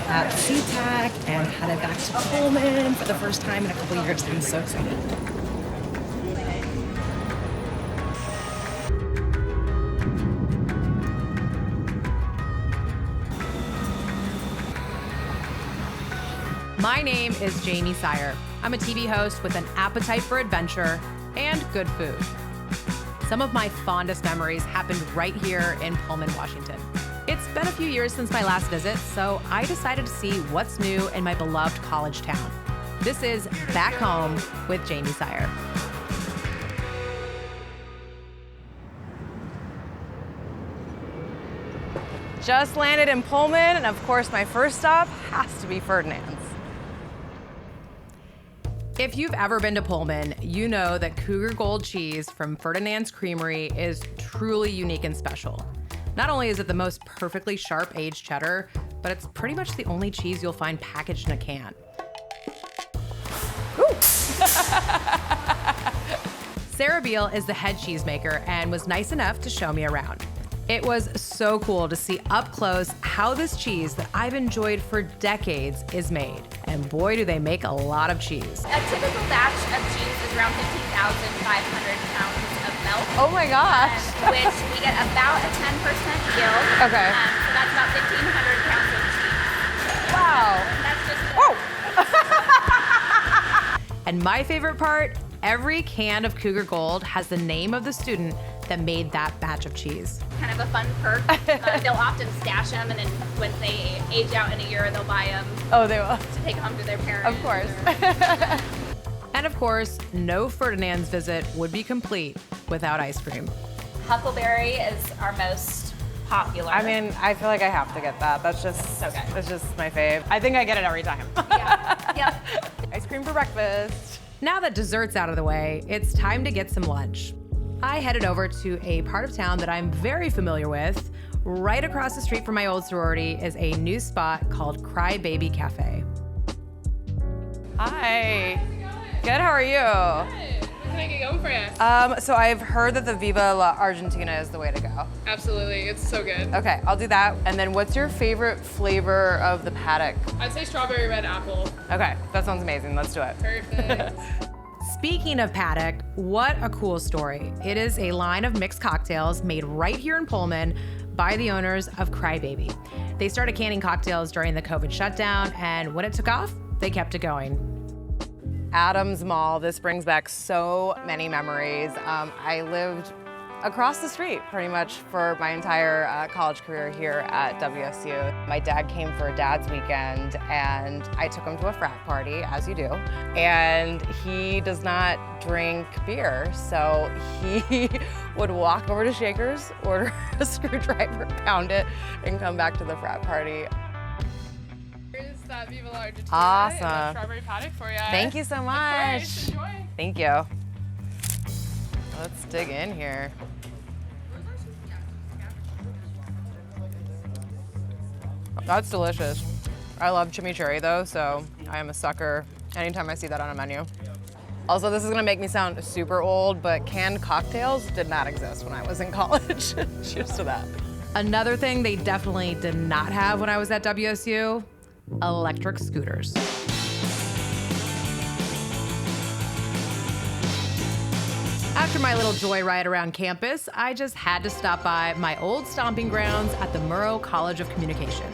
at SeaTac and headed back to Pullman for the first time in a couple years. I'm so excited. My name is Jaymee Sire. I'm a TV host with an appetite for adventure and good food. Some of my fondest memories happened right here in Pullman, Washington. It's been a few years since my last visit, so I decided to see what's new in my beloved college town. This is Back Home with Jaymee Sire. Just landed in Pullman, and of course my first stop has to be Ferdinand's. If you've ever been to Pullman, you know that Cougar Gold Cheese from Ferdinand's Creamery is truly unique and special. Not only is it the most perfectly sharp aged cheddar, but it's pretty much the only cheese you'll find packaged in a can. Sarah Beale is the head cheesemaker and was nice enough to show me around. It was so cool to see up close how this cheese that I've enjoyed for decades is made. And boy, do they make a lot of cheese. A typical batch of cheese is around 15,500 pounds of milk. Oh my gosh. Which we get about a 10% yield. Okay. So that's about 1,500 pounds of cheese. Wow. And that's just And my favorite part, every can of Cougar Gold has the name of the student that made that batch of cheese. kind of a fun perk. They'll often stash them, and then when they age out in a year, they'll buy them. Oh, they will. To take home to their parents. Of course. And of course, no Ferdinand's visit would be complete without ice cream. Huckleberry is our most popular. I mean, I feel like I have to get that. That's just so good. That's just my fave. I think I get it every time. Yeah. Yep. Ice cream for breakfast. Now that dessert's out of the way, it's time to get some lunch. I headed over to a part of town that I'm very familiar with. Right across the street from my old sorority is a new spot called Cry Baby Cafe. Hi. Good, how are you? Good. What can I get going for you? So I've heard that the Viva La Argentina is the way to go. Absolutely, it's so good. Okay, I'll do that. And then what's your favorite flavor of the paddock? I'd say strawberry red apple. Okay, that sounds amazing. Let's do it. Perfect. Speaking of paddock, what a cool story. It is a line of mixed cocktails made right here in Pullman by the owners of Cry Baby. They started canning cocktails during the COVID shutdown, and when it took off, they kept it going. Adams Mall, this brings back so many memories. I lived across the street pretty much for my entire college career here at WSU. My dad came for a dad's weekend and I took him to a frat party, as you do, and he does not drink beer, so he would walk over to Shaker's, order a screwdriver, pound it, and come back to the frat party. Here's that Viva La Argentina. Awesome. And that strawberry paddock for you. Thank you so much. Of course, enjoy. Thank you. Let's dig in here. That's delicious. I love chimichurri though, so I am a sucker anytime I see that on a menu. Also, this is gonna make me sound super old, but canned cocktails did not exist when I was in college. Cheers to that. Another thing they definitely did not have when I was at WSU, electric scooters. After my little joyride around campus, I just had to stop by my old stomping grounds at the Murrow College of Communication.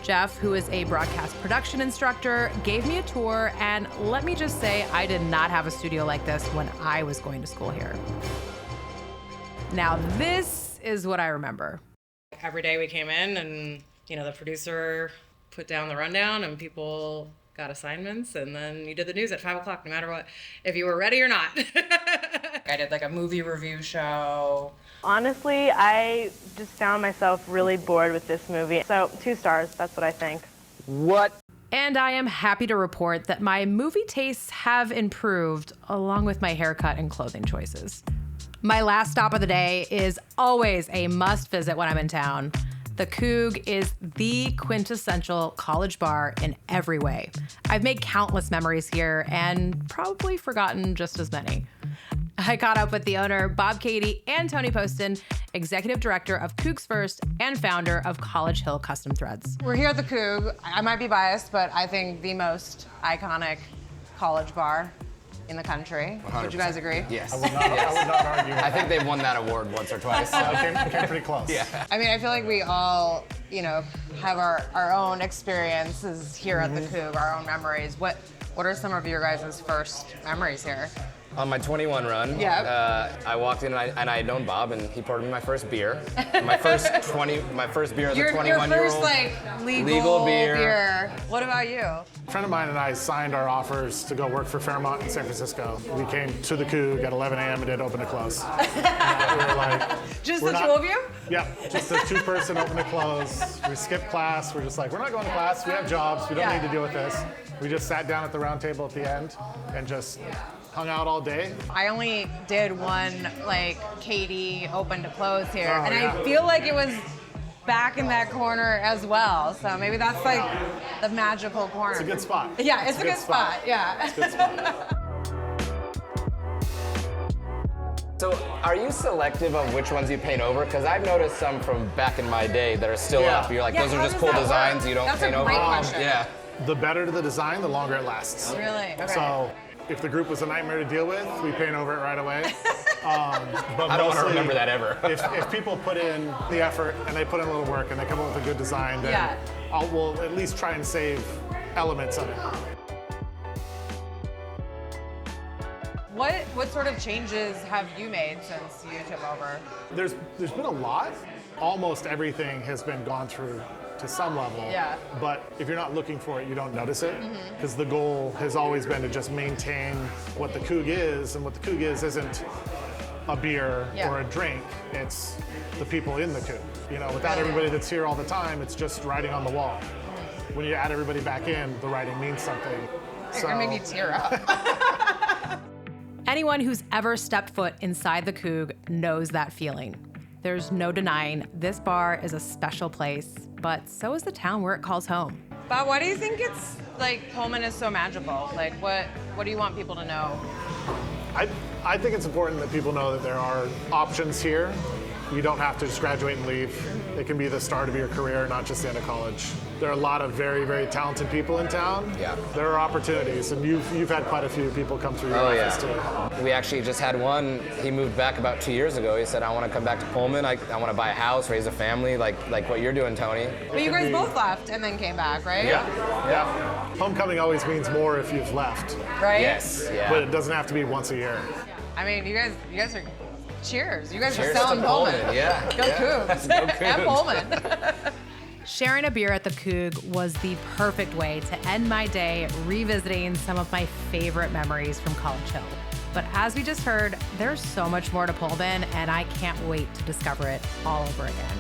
Jeff, who is a broadcast production instructor, gave me a tour, and let me just say, I did not have a studio like this when I was going to school here. Now, this is what I remember. Every day we came in and, the producer put down the rundown and people got assignments, and then you did the news at 5 o'clock, no matter what, if you were ready or not. I did like a movie review show. Honestly, I just found myself really bored with this movie. So 2 stars, that's what I think. What? And I am happy to report that my movie tastes have improved, along with my haircut and clothing choices. My last stop of the day is always a must visit when I'm in town. The Coug is the quintessential college bar in every way. I've made countless memories here and probably forgotten just as many. I caught up with the owner, Bob Cady, and Tony Poston, executive director of CougsFirst and founder of College Hill Custom Threads. We're here at the Coug. I might be biased, but I think the most iconic college bar in the country. 100%. Would you guys agree? Yes. I would not argue. I think they've won that award once or twice. So. Came pretty close. Yeah. I mean, I feel like we all, have our own experiences here at the Coug, our own memories. What are some of your guys' first memories here? On my 21 run, I walked in and I had known Bob, and he poured me my first beer. My first beer as a 21-year-old. Your first legal beer. What about you? A friend of mine and I signed our offers to go work for Fairmont in San Francisco. We came to the Coug at 11 a.m. and did open to close. And we were like, Just the two of you? Yeah, just a two-person open to close. We skipped class. We're just like, we're not going to class. We have jobs. We don't need to deal with this. We just sat down at the round table at the end and just hung out all day. I only did one Katie open to close here, Oh, and yeah. I feel like it was back in that corner as well. So maybe that's the magical corner. It's a good spot. Yeah, it's a good spot. Yeah. It's a good spot. So are you selective of which ones you paint over? Because I've noticed some from back in my day that are still up. You're like, Yeah, those are how just does cool that designs work? you don't That's a paint over. great question. Yeah. The better the design, the longer it lasts. Really? Okay. So if the group was a nightmare to deal with, we paint over it right away. But I don't want to mostly, remember that ever. if people put in the effort and they put in a little work and they come up with a good design, then we'll at least try and save elements of it. What sort of changes have you made since you took over? There's been a lot. Almost everything has been gone through to some level. Yeah. But if you're not looking for it, you don't notice it. Because the goal has always been to just maintain what the Coug is, and what the Coug is isn't a beer or a drink. It's the people in the Coug. Without everybody that's here all the time, it's just writing on the wall. When you add everybody back in, the writing means something. You're gonna make me tear up. Anyone who's ever stepped foot inside the Coug knows that feeling. There's no denying this bar is a special place, but so is the town where it calls home. Bob, why do you think it's Pullman is so magical? What do you want people to know? I think it's important that people know that there are options here. You don't have to just graduate and leave. It can be the start of your career, not just the end of college. There are a lot of very, very talented people in town. Yeah. There are opportunities, and you've had quite a few people come through your office too. We actually just had one. He moved back about 2 years ago. He said, I want to come back to Pullman. I want to buy a house, raise a family, like what you're doing, Tony. But you guys both left and then came back, right? Yeah. Homecoming always means more if you've left. Right? Yes. Yeah. But it doesn't have to be once a year. I mean, you guys are. Cheers. You guys Cheers are selling to Pullman. Yeah. Go yeah. Cougs. Go Cougs. And Pullman. Sharing a beer at the Coug was the perfect way to end my day revisiting some of my favorite memories from College Hill. But as we just heard, there's so much more to Pullman, and I can't wait to discover it all over again.